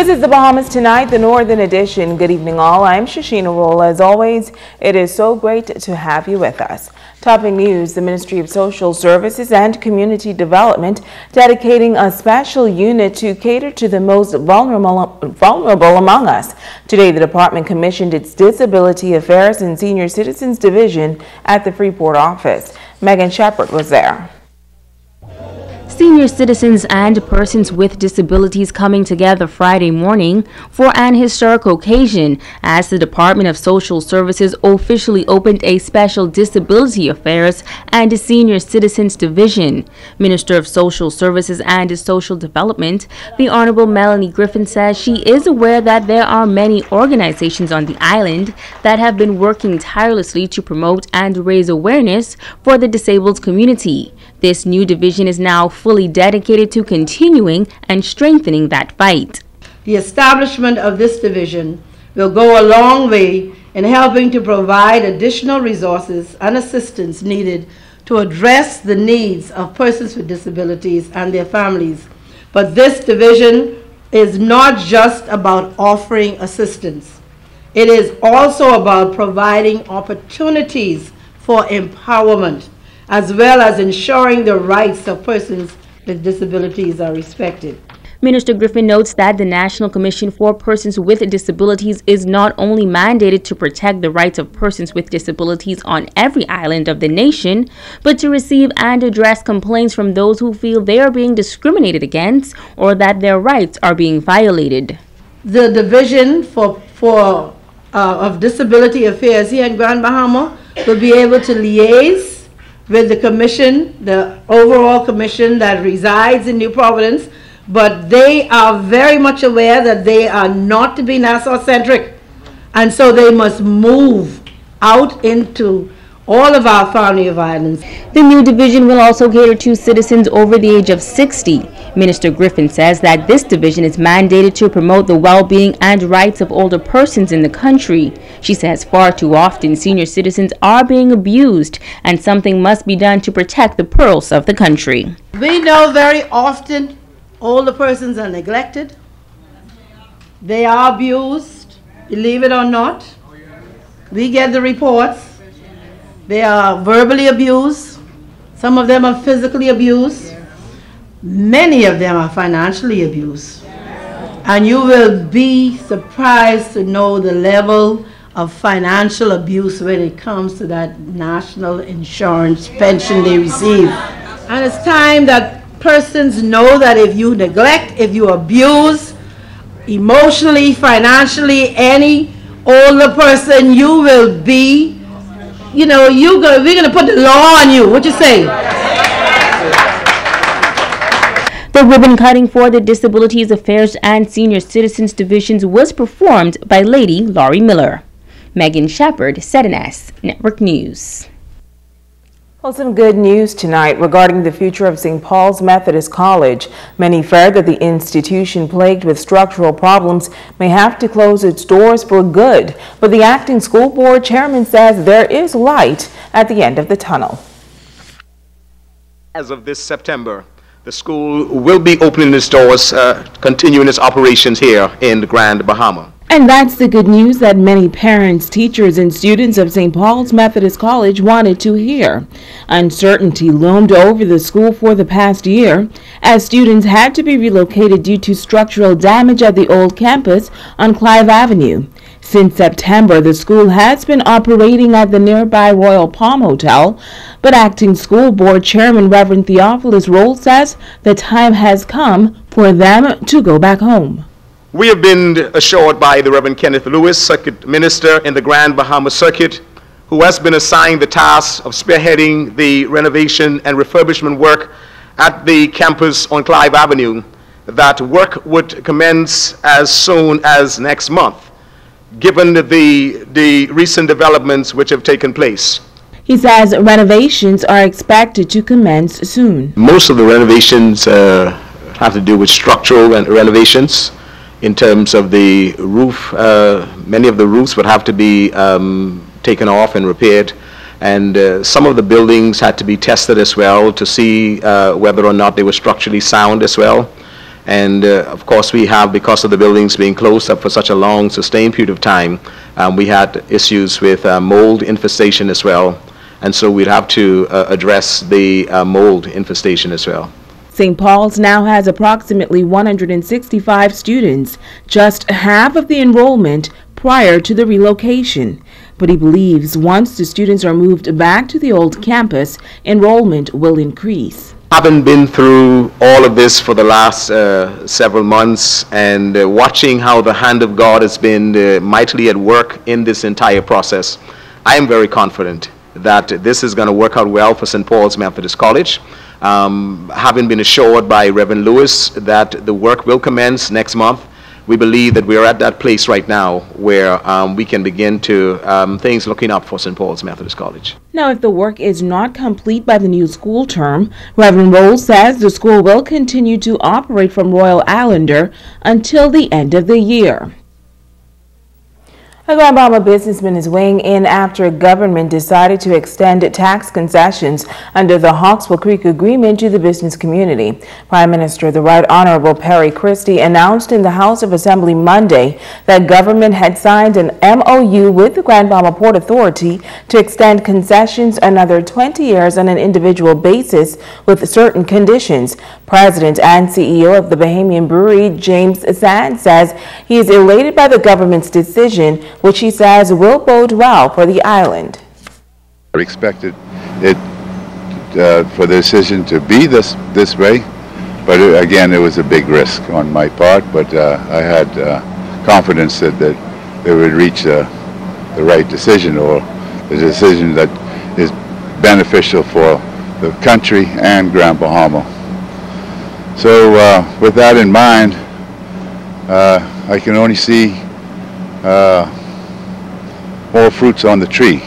This is the Bahamas Tonight, the Northern Edition. Good evening, all. I'm Shashina Roll. As always, it is so great to have you with us. Topping news, the Ministry of Social Services and Community Development dedicating a special unit to cater to the most vulnerable among us. Today, the department commissioned its Disability Affairs and Senior Citizens Division at the Freeport office. Megan Shepard was there. Senior citizens and persons with disabilities coming together Friday morning for an historic occasion as the Department of Social Services officially opened a special Disability Affairs and Senior Citizens Division. Minister of Social Services and Social Development, the Honorable Melanie Griffin, says she is aware that there are many organizations on the island that have been working tirelessly to promote and raise awareness for the disabled community. This new division is now fully dedicated to continuing and strengthening that fight. The establishment of this division will go a long way in helping to provide additional resources and assistance needed to address the needs of persons with disabilities and their families. But this division is not just about offering assistance. It is also about providing opportunities for empowerment, as well as ensuring the rights of persons with disabilities are respected. Minister Griffin notes that the National Commission for Persons with Disabilities is not only mandated to protect the rights of persons with disabilities on every island of the nation, but to receive and address complaints from those who feel they are being discriminated against or that their rights are being violated. The Division of Disability Affairs here in Grand Bahama will be able to liaise with the commission, the overall commission that resides in New Providence, but they are very much aware that they are not to be Nassau-centric, and so they must move out into all of our family of islands. The new division will also cater to citizens over the age of 60. Minister Griffin says that this division is mandated to promote the well-being and rights of older persons in the country. She says far too often senior citizens are being abused and something must be done to protect the pearls of the country. We know very often older persons are neglected. They are abused, believe it or not. We get the reports. They are verbally abused. Some of them are physically abused. Many of them are financially abused. And you will be surprised to know the level of financial abuse when it comes to that national insurance pension they receive. And it's time that persons know that if you neglect, if you abuse emotionally, financially, any older person, you will be, we're going to put the law on you. What you say? The ribbon cutting for the Disabilities Affairs and Senior Citizens Divisions was performed by Lady Laurie Miller. Megan Shepard, ZNS Network News. Well, some good news tonight regarding the future of St. Paul's Methodist College. Many fear that the institution, plagued with structural problems, may have to close its doors for good. But the acting school board chairman says there is light at the end of the tunnel. As of this September, the school will be opening its doors, continuing its operations here in the Grand Bahama. And that's the good news that many parents, teachers, and students of St. Paul's Methodist College wanted to hear. Uncertainty loomed over the school for the past year as students had to be relocated due to structural damage at the old campus on Clive Avenue. Since September, the school has been operating at the nearby Royal Palm Hotel, but acting school board chairman Reverend Theophilus Roll says the time has come for them to go back home. We have been assured by the Reverend Kenneth Lewis, Circuit Minister in the Grand Bahama Circuit, who has been assigned the task of spearheading the renovation and refurbishment work at the campus on Clive Avenue, that work would commence as soon as next month, given the recent developments which have taken place. He says renovations are expected to commence soon. Most of the renovations have to do with structural renovations. In terms of the roof, many of the roofs would have to be taken off and repaired, and some of the buildings had to be tested as well to see whether or not they were structurally sound as well. And of course, we have, because of the buildings being closed up for such a long, sustained period of time, we had issues with mold infestation as well. And so we'd have to address the mold infestation as well. St. Paul's now has approximately 165 students, just half of the enrollment prior to the relocation. But he believes once the students are moved back to the old campus, enrollment will increase. Having been through all of this for the last several months and watching how the hand of God has been mightily at work in this entire process, I am very confident that this is going to work out well for St. Paul's Methodist College. Having been assured by Reverend Lewis that the work will commence next month, we believe that we are at that place right now where we can begin to things looking up for St. Paul's Methodist College. Now, if the work is not complete by the new school term, Reverend Rolls says the school will continue to operate from Royal Islander until the end of the year. A Grand Bahama businessman is weighing in after government decided to extend tax concessions under the Hawkswell Creek Agreement to the business community. Prime Minister, the Right Honorable Perry Christie, announced in the House of Assembly Monday that government had signed an MOU with the Grand Bahama Port Authority to extend concessions another 20 years on an individual basis with certain conditions. President and CEO of the Bahamian Brewery, James Sand, says he is elated by the government's decision, which he says will bode well for the island. I expected it for the decision to be this way, but again, it was a big risk on my part, but I had confidence that they would reach the right decision, or the decision that is beneficial for the country and Grand Bahama. So with that in mind, I can only see more fruits on the tree.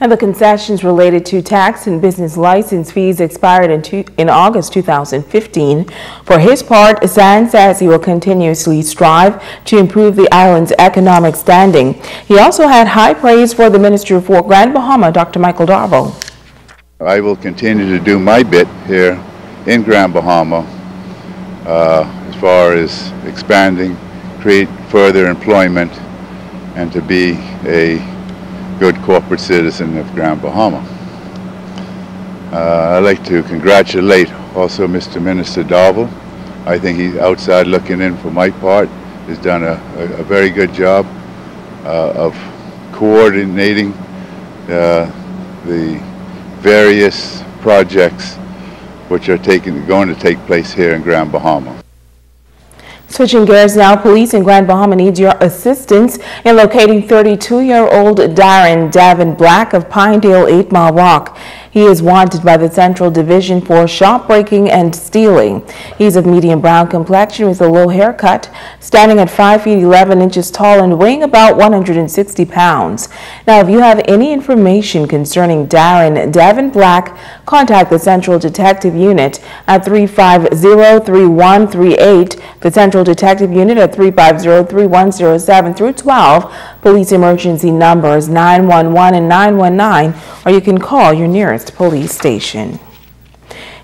And the concessions related to tax and business license fees expired in August 2015. For his part, Sand says he will continuously strive to improve the island's economic standing. He also had high praise for the Minister for Grand Bahama, Dr. Michael Darvo. I will continue to do my bit here in Grand Bahama as far as expanding, create further employment, and to be a good corporate citizen of Grand Bahama. I'd like to congratulate also Mr. Minister Darvel. I think he's outside looking in for my part, has done a very good job of coordinating the various projects which are going to take place here in Grand Bahama. Switching gears now, police in Grand Bahama needs your assistance in locating 32-year-old Darren Davin Black of Pinedale 8 Mile Walk. He is wanted by the Central Division for shop breaking and stealing. He's of medium brown complexion with a low haircut, standing at 5 feet 11 inches tall and weighing about 160 pounds. Now, if you have any information concerning Darren Davin Black, contact the Central Detective Unit at 350-3138, the Central Detective Unit at 350-3107 through 12. Police emergency numbers 911 and 919, or you can call your nearest police station.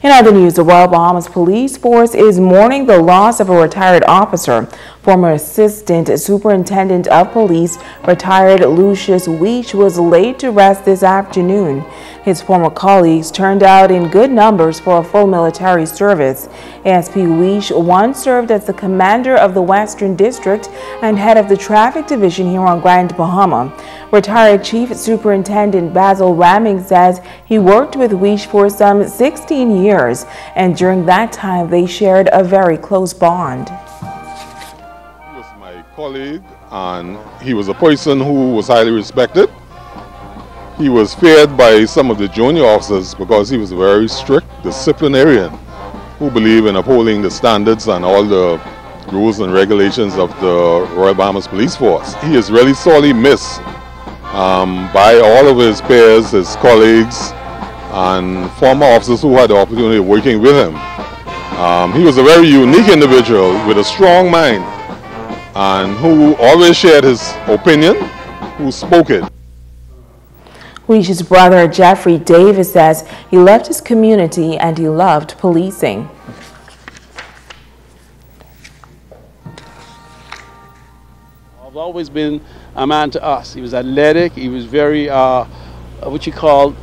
In other news, the Royal Bahamas Police Force is mourning the loss of a retired officer. Former Assistant Superintendent of Police, retired Lucius Weech, was laid to rest this afternoon. His former colleagues turned out in good numbers for a full military service. ASP Weech once served as the commander of the Western District and head of the Traffic Division here on Grand Bahama. Retired Chief Superintendent Basil Ramming says he worked with Weech for some 16 years, and during that time they shared a very close bond. He was my colleague, and he was a person who was highly respected. He was feared by some of the junior officers because he was a very strict disciplinarian who believed in upholding the standards and all the rules and regulations of the Royal Bahamas Police Force. He is really sorely missed by all of his peers, his colleagues, and former officers who had the opportunity of working with him. He was a very unique individual with a strong mind and who always shared his opinion, who spoke it. Weech's brother Jeffrey Davis says he loved his community and he loved policing. He's always been a man to us. He was athletic. He was very, what you call,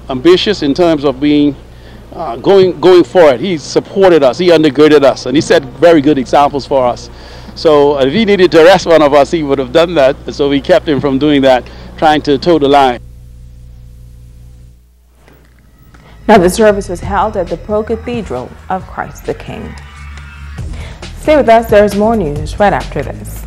ambitious in terms of being going for it. He supported us. He undergirded us, and he set very good examples for us. So if he needed to arrest one of us, he would have done that. So we kept him from doing that, trying to toe the line. Now the service was held at the Pro-Cathedral of Christ the King. Stay with us. There's more news right after this.